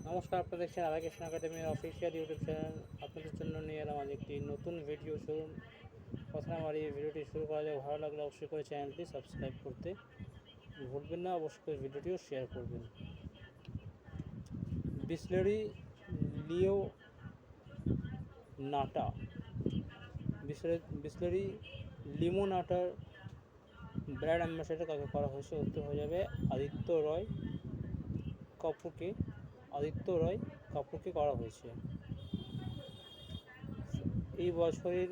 নমস্কার, আপনারা দেখছেন রাধাকৃষ্ণ একাডেমির অফিসিয়াল ইউটিউব চ্যানেল। আপনাদের জন্য নিয়ে এলাম আজ একটি নতুন ভিডিও। শুরু কথা না বাড়িয়ে ভিডিওটি শুরু করা যাক। ভালো লাগলে অবশ্যই করে চ্যানেলটি সাবস্ক্রাইব করতে ভুলবেন না, অবশ্যই করে ভিডিওটিও শেয়ার করবেন। বিসলেরি লিওনাটা বিসলেরি লিমোনাটার ব্র্যান্ড অ্যাম্বাসেডর কাকে করা হয়েছে? উত্তর হয়ে যাবে আদিত্য রয় কাপুরকে করা হয়েছে। এই বছরের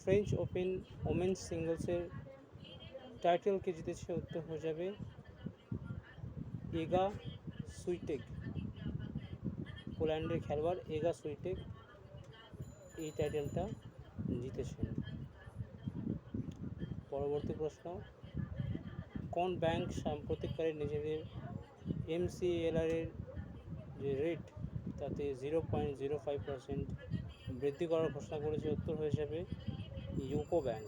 ফ্রেঞ্চ ওপেন ওমেন্স সিঙ্গলসের টাইটেলকে জিতেছে? উত্তর হয়ে যাবে এগা সুইটেক। পোল্যান্ডের খেলোয়াড় এগা সুইটেক এই টাইটেলটা জিতেছেন। পরবর্তী প্রশ্ন, কোন ব্যাংক সাম্প্রতিককালে নিজেদের MCLR-এর যে রেট তাতে 0.05% বৃদ্ধি করার ঘোষণা করেছে? উত্তর হয়ে যাবে ইউকো ব্যাংক।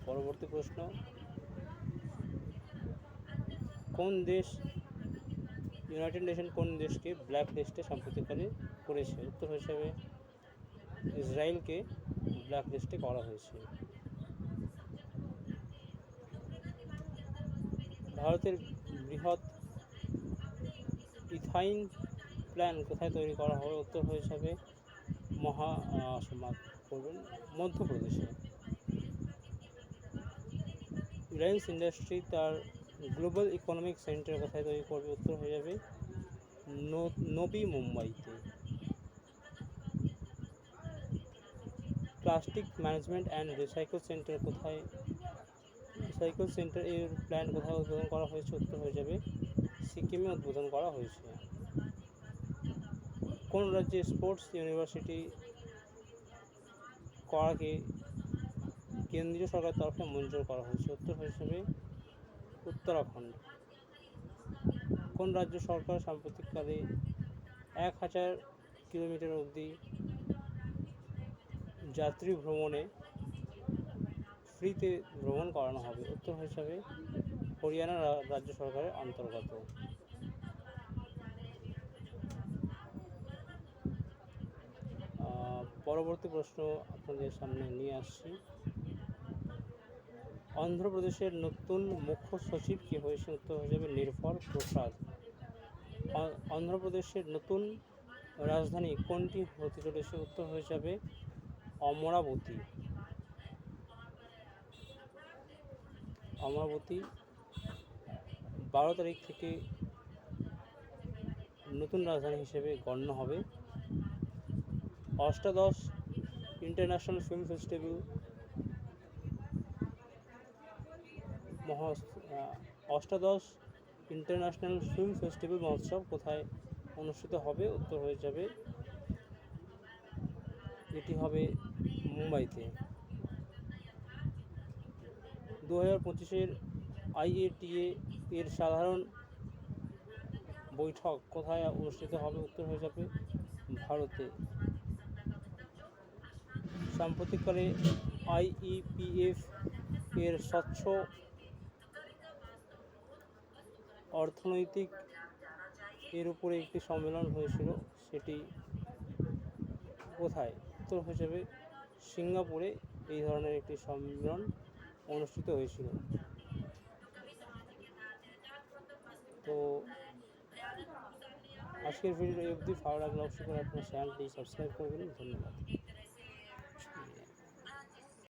পরবর্তী প্রশ্ন, কোন দেশ ইউনাইটেড নেশন কোন দেশকে ব্ল্যাক লিস্টে সাম্প্রতিককালে করেছে? উত্তর হয়ে যাবে ইসরায়েলকে ব্ল্যাক লিস্টে করা হয়েছে। ভারতের বৃহৎ ইথাইন প্ল্যান্ট কোথায় তৈরি করা হবে? উত্তর হয়ে যাবে মধ্যপ্রদেশে। রিলায়েন্স ইন্ডাস্ট্রি তার গ্লোবাল ইকোনমিক সেন্টার কোথায় তৈরি করবে? উত্তর হয়ে যাবে নবি মুম্বাইতে। Plastic management and recycle centre এর প্ল্যান কোথায় উদ্বোধন করা হয়েছে? উত্তর হয়ে যাবে সিকিমে উদ্বোধন করা হয়েছে। কোন রাজ্যে স্পোর্টস ইউনিভার্সিটি করাকে কেন্দ্রীয় সরকারের তরফে মঞ্জুর করা হয়েছে? উত্তর হয়ে যাবে উত্তরাখণ্ড। কোন রাজ্য সরকার সাম্প্রতিককালে 1000 কিলোমিটার অবধি যাত্রী ভ্রমণে ফ্রিতে ভ্রমণ করানো হবে? উত্তর হয়ে যাবে হরিয়ানা রাজ্য সরকারের অন্তর্গত। পরবর্তী প্রশ্ন আপনাদের সামনে নিয়ে আসছি। অন্ধ্রপ্রদেশের নতুন মুখ্য সচিব কে হয়েছে? উত্তর হয়ে যাবে নির্ভর প্রসাদ। অন্ধ্রপ্রদেশের নতুন রাজধানী কোনটি হতে চলেছে? উত্তর হয়ে যাবে অমরাবতী। 12 তারিখ থেকে নতুন রাজধানী হিসেবে গণ্য হবে। অষ্টাদশ ইন্টারন্যাশনাল ফিল্ম ফেস্টিভ্যাল মহোৎসব কোথায় অনুষ্ঠিত হবে? উত্তর হয়ে যাবে এটি হবে মুম্বাইতে। 2025 IATA এর সাধারণ বৈঠক কোথায় অনুষ্ঠিত হবে? উত্তর হয়ে যাবে ভারতে। সাম্প্রতিককালে IEPF এর স্বচ্ছ অর্থনৈতিক এর উপরে একটি সম্মেলন হয়েছিল, সেটি কোথায়? উত্তর হয়ে যাবে সিঙ্গাপুরে এই ধরনের একটি সম্মেলন অনুষ্ঠিত হয়েছিল। তো আজকের ভিডিও অবধি। ভালো লাগলে অবশ্যই করে আপনার চ্যানেলটি সাবস্ক্রাইব করবেন। ধন্যবাদ।